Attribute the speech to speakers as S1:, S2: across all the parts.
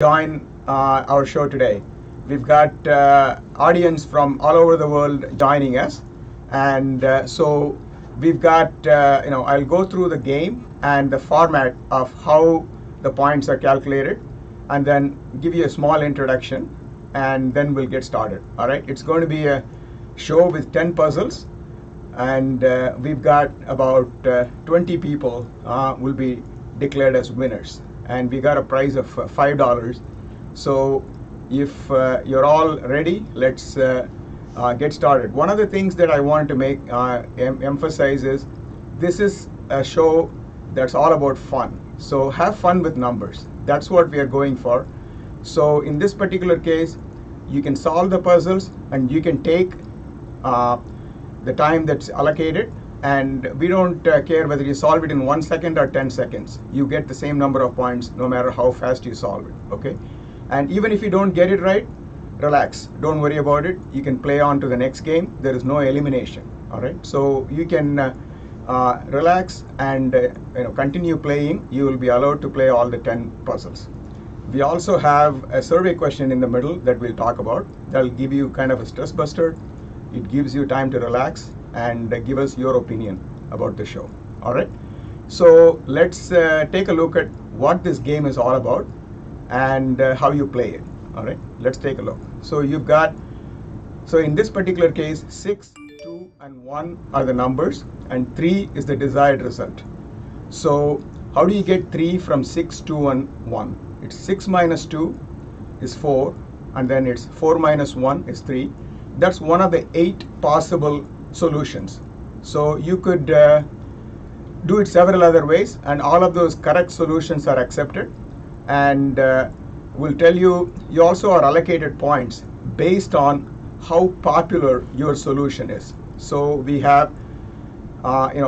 S1: join our show today. We've got audience from all over the world joining us, and so we've got I'll go through the game and the format of how the points are calculated, and then give you a small introduction, and then we'll get started. All right, it's going to be a show with 10 puzzles, and we've got about 20 people will be declared as winners, and we got a prize of $5. So if you're all ready, let's get started. One of the things that I want to make emphasize is this is a show that's all about fun. So have fun with numbers. That's what we are going for. So in this particular case, you can solve the puzzles and you can take the time that's allocated, and we don't care whether you solve it in 1 second or 10 seconds. You get the same number of points no matter how fast you solve it. Okay, and even if you don't get it right, relax, don't worry about it. You can play on to the next game. There is no elimination. All right, so you can relax and continue playing. You will be allowed to play all the 10 puzzles. We also have a survey question in the middle that we'll talk about. That'll give you kind of a stress buster. It gives you time to relax and give us your opinion about the show. All right, so let's take a look at what this game is all about and how you play it. All right, let's take a look. So you've got, so in this particular case, 6, 2, and 1 are the numbers, and 3 is the desired result. So how do you get 3 from 6, 2, and 1? It's 6 minus 2 is 4, and then it's 4 minus 1 is 3. That's one of the 8 possible solutions. So you could do it several other ways, and all of those correct solutions are accepted, and we'll tell you, you also are allocated points based on how popular your solution is. So we have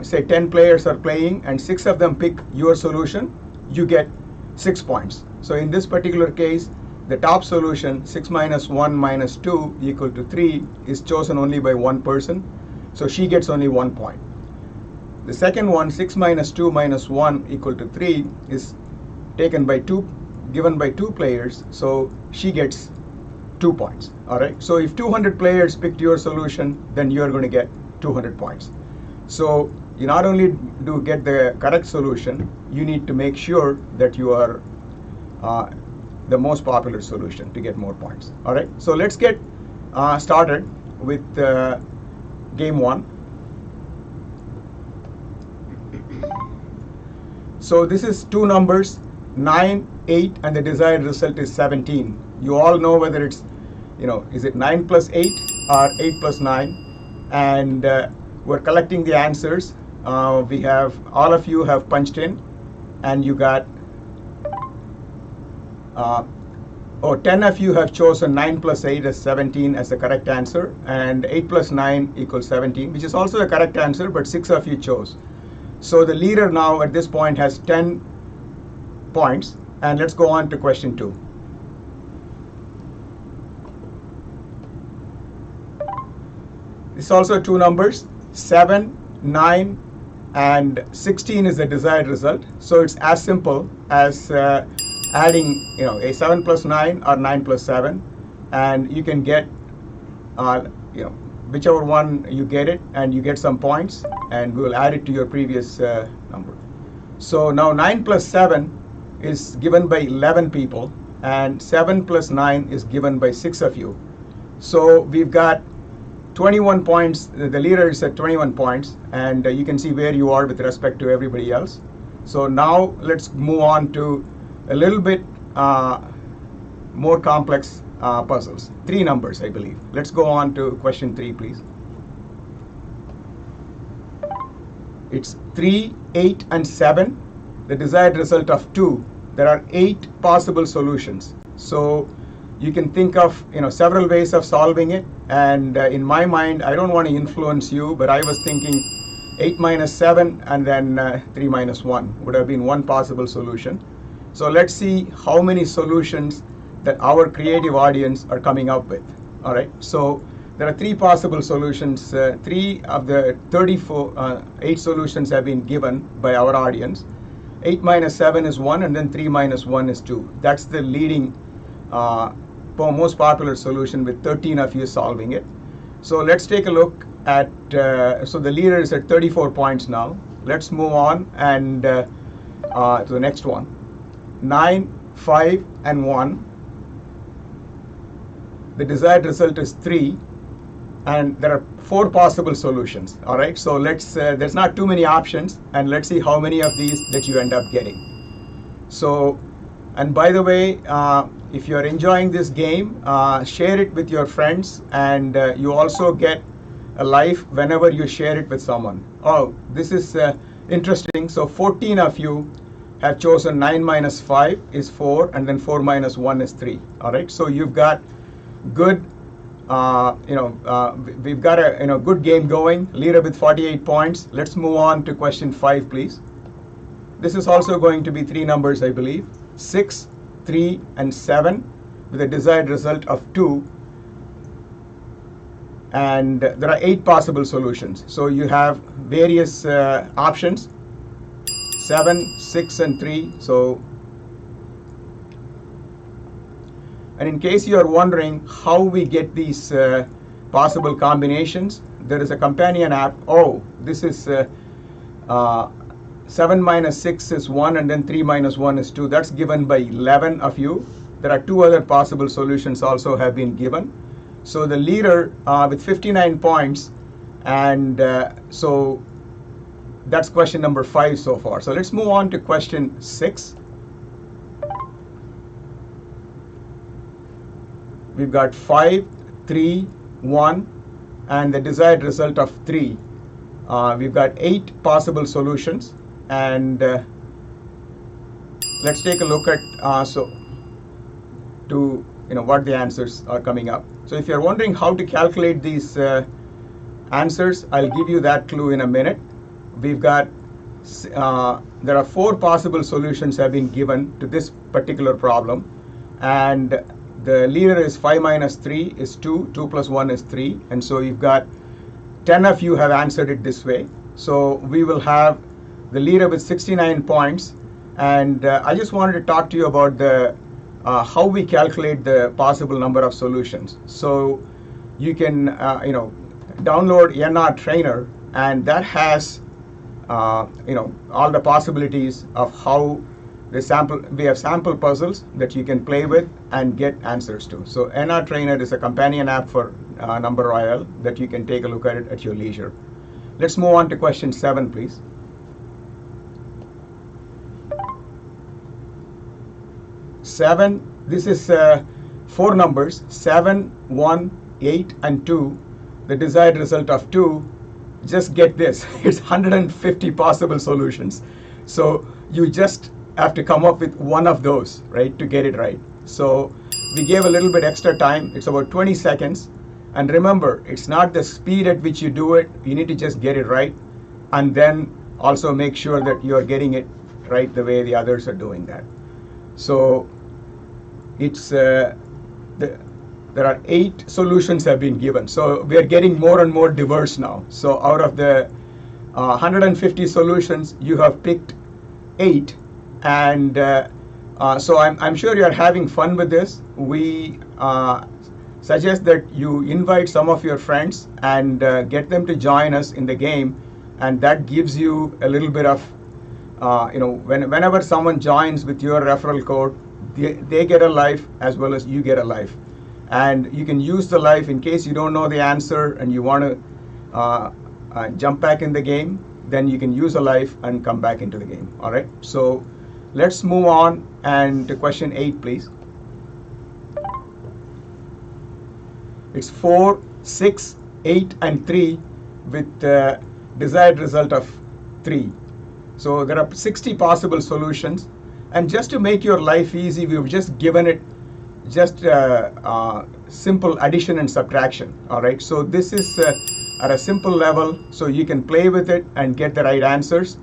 S1: say 10 players are playing and 6 of them pick your solution, you get 6 points. So in this particular case, the top solution, 6 minus 1 minus 2 equal to 3, is chosen only by one person, so she gets only 1 point. The second one, 6 minus 2 minus 1 equal to 3, is taken by given by 2 players, so she gets 2 points. All right, so if 200 players picked your solution, then you're going to get 200 points. So you not only do get the correct solution, you need to make sure that you are the most popular solution to get more points. All right, so let's get started with game 1. So this is 2 numbers, 9, 8, and the desired result is 17. You all know whether it's, is it 9 plus 8 or 8 plus 9, and we're collecting the answers. We have, all of you have punched in, and you got 10 of you have chosen 9 plus 8 as 17 as the correct answer, and 8 plus 9 equals 17, which is also the correct answer, but 6 of you chose. So the leader now at this point has 10 points, and let's go on to question 2. It's also 2 numbers, 7, 9, and 16 is the desired result. So it's as simple as adding a 7 plus 9 or 9 plus 7, and you can get whichever one you get it, and you get some points, and we will add it to your previous number. So now 9 plus 7 is given by 11 people, and 7 plus 9 is given by 6 of you. So we've got 21 points. The leader is at 21 points, and you can see where you are with respect to everybody else. So now let's move on to a little bit more complex puzzles. 3 numbers, I believe. Let's go on to question 3, please. It's 3, 8, and 7. The desired result of 2. There are 8 possible solutions. So you can think of several ways of solving it. And in my mind, I don't want to influence you, but I was thinking 8 minus 7 and then 3 minus 1 would have been one possible solution. So let's see how many solutions that our creative audience are coming up with. All right, so there are 3 possible solutions. 3 of the 8 solutions have been given by our audience. 8 minus 7 is 1, and then 3 minus 1 is 2. That's the leading most popular solution, with 13 of you solving it. So let's take a look at, so the leader is at 34 points now. Let's move on and to the next one. 9, 5, and 1. The desired result is 3, and there are 4 possible solutions. All right, so let's, there's not too many options, and let's see how many of these that you end up getting. So, and by the way, if you're enjoying this game, share it with your friends, and you also get a life whenever you share it with someone. Oh, this is interesting. So 14 of you have chosen 9 minus 5 is 4, and then 4 minus 1 is 3. All right, so you've got good, we've got a good game going. Leader with 48 points. Let's move on to question 5, please. This is also going to be 3 numbers, I believe. 6, 3, and 7, with a desired result of 2. And there are 8 possible solutions. So you have various options: 7, 6, and 3. So, and in case you are wondering how we get these possible combinations, there is a companion app. Oh, this is 7 minus 6 is 1, and then 3 minus 1 is 2. That's given by 11 of you. There are 2 other possible solutions also have been given. So the leader with 59 points, and so that's question number 5 so far. So let's move on to question 6. We've got 5, 3, 1, and the desired result of 3. We've got 8 possible solutions, and let's take a look at what the answers are coming up. So if you're wondering how to calculate these answers, I'll give you that clue in a minute. We've got there are 4 possible solutions have been given to this particular problem, and the leader is 5 minus 3 is 2, 2 plus 1 is 3, and so you've got 10 of you have answered it this way. So we will have the leader with 69 points, and I just wanted to talk to you about the how we calculate the possible number of solutions. So you can download NR Trainer, and that has all the possibilities of how the sample. We have sample puzzles that you can play with and get answers to. So NR Trainer is a companion app for NumberRoyale that you can take a look at it at your leisure. Let's move on to question 7, please. Seven. This is 4 numbers: 7, 1, 8, and 2. The desired result of 2. Just get this: it's 150 possible solutions. So you just have to come up with one of those, right, to get it right. So we gave a little bit extra time. It's about 20 seconds. And remember, it's not the speed at which you do it. You need to just get it right, and then also make sure that you are getting it right the way the others are doing that. So it's there are 8 solutions have been given. So we are getting more and more diverse now. So out of the 150 solutions, you have picked 8, and so I'm sure you are having fun with this. We suggest that you invite some of your friends and get them to join us in the game, and that gives you a little bit of whenever someone joins with your referral code, they get a life as well as you get a life. And you can use the life in case you don't know the answer and you want to jump back in the game, then you can use a life and come back into the game. All right, so let's move on and to question 8, please. It's 4, 6, 8, and 3 with the desired result of 3. So there are 60 possible solutions. And just to make your life easy, we've just given it just simple addition and subtraction. All right, so this is at a simple level, so you can play with it and get the right answers.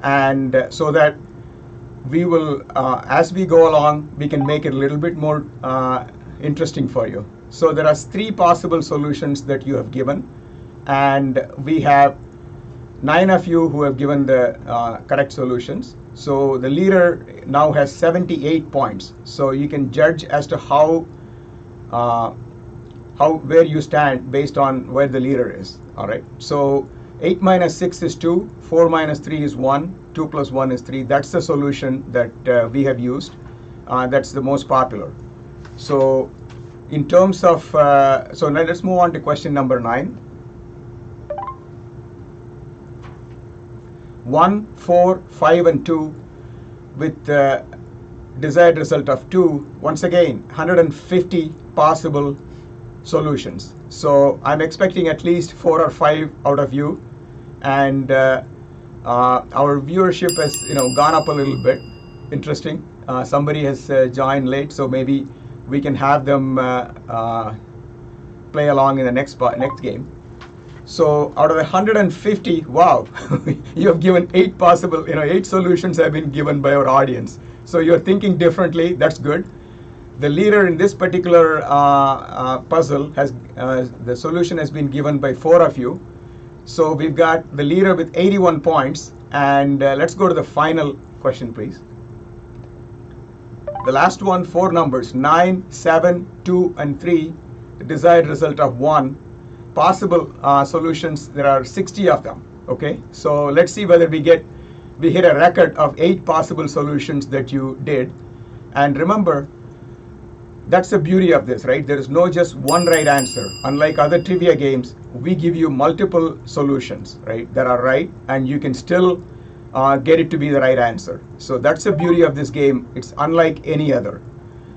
S1: And so that we will, as we go along, we can make it a little bit more interesting for you. So there are 3 possible solutions that you have given, and we have 9 of you who have given the correct solutions. So the leader now has 78 points. So you can judge as to uh, where you stand based on where the leader is. All right. So 8 minus 6 is 2, 4 minus 3 is 1, 2 plus 1 is 3. That's the solution that we have used. That's the most popular. So in terms of, so now let's move on to question number 9. 1, 4, 5, and 2 with the desired result of 2. Once again, 150 possible solutions. So I'm expecting at least 4 or 5 out of you, and our viewership has gone up a little bit. Interesting. Somebody has joined late, so maybe we can have them play along in the next game. So out of the 150, wow, you have given 8 possible, 8 solutions have been given by our audience. So you're thinking differently. That's good. The leader in this particular puzzle has the solution has been given by 4 of you. So we've got the leader with 81 points, and let's go to the final question, please. The last one, 4 numbers, 9, 7, 2, and 3, the desired result of 1. Possible solutions, there are 60 of them. Okay, so let's see whether we hit a record of 8 possible solutions that you did. And remember, that's the beauty of this, right? There is no just one right answer. Unlike other trivia games, we give you multiple solutions, right, that are right, and you can still get it to be the right answer. So that's the beauty of this game. It's unlike any other.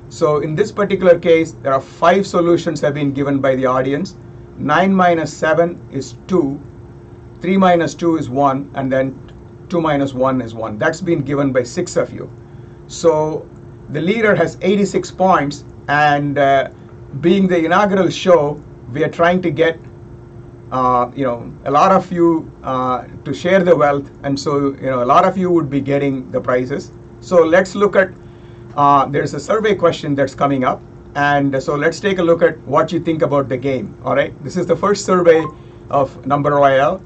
S1: So in this particular case, there are 5 solutions have been given by the audience. 9 minus 7 is 2, 3 minus 2 is 1, and then 2 minus 1 is 1. That's been given by 6 of you. So the leader has 86 points, and being the inaugural show, we are trying to get a lot of you to share the wealth, and so a lot of you would be getting the prizes. So let's look at there's a survey question that's coming up. And so let's take a look at what you think about the game. All right, this is the first survey of NumberRoyale.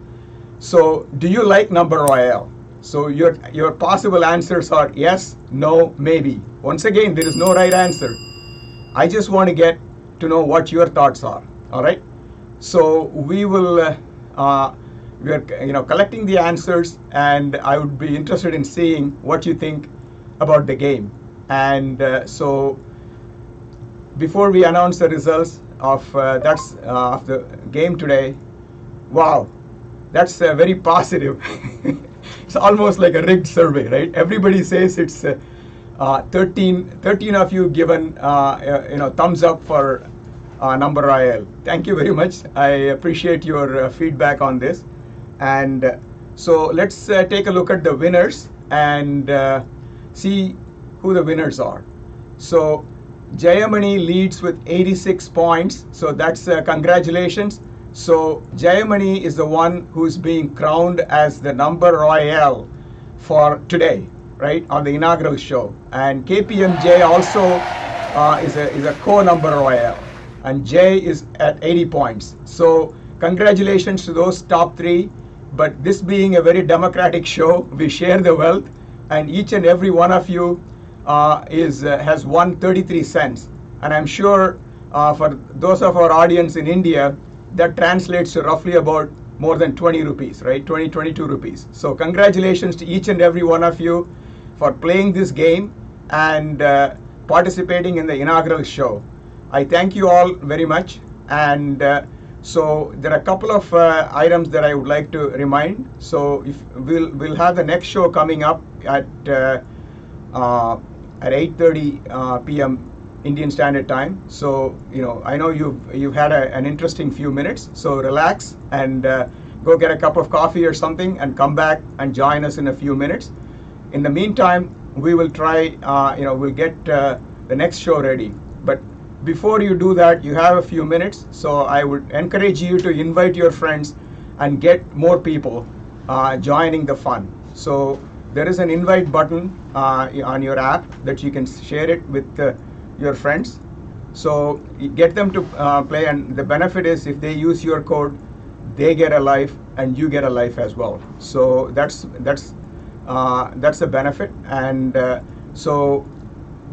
S1: So do you like NumberRoyale? So your possible answers are yes, no, maybe. Once again, there is no right answer. I just want to get to know what your thoughts are. All right. So we will we are collecting the answers, and I would be interested in seeing what you think about the game. And so before we announce the results of of the game today, wow, that's very positive. It's almost like a rigged survey, right? Everybody says it's 13 of you given thumbs up for NumberRoyale. Thank you very much. I appreciate your feedback on this. And so let's take a look at the winners and see who the winners are. So Jayamani leads with 86 points, so that's congratulations. So Jayamani is the one who's being crowned as the NumberRoyale for today, right, on the inaugural show. And KPMJ also is a co-NumberRoyale, and Jay is at 80 points. So congratulations to those top 3. But this being a very democratic show, we share the wealth, and each and every one of you has won 33 cents. And I'm sure for those of our audience in India, that translates to roughly about more than 20 rupees, right? 22 rupees. So congratulations to each and every one of you for playing this game and participating in the inaugural show. I thank you all very much. And so there are a couple of items that I would like to remind. So if we'll have the next show coming up at 8:30 p.m. Indian Standard Time. So I know you've had an interesting few minutes. So relax and go get a cup of coffee or something, and come back and join us in a few minutes. In the meantime, we will try. We'll get the next show ready. But before you do that, you have a few minutes. So I would encourage you to invite your friends and get more people joining the fun. So there is an invite button on your app that you can share it with your friends. So you get them to play, and the benefit is if they use your code, they get a life and you get a life as well. So that's That's the benefit. And so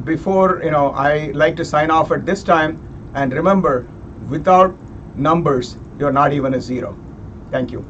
S1: before, I like to sign off at this time. And remember, without numbers, you're not even a zero. Thank you.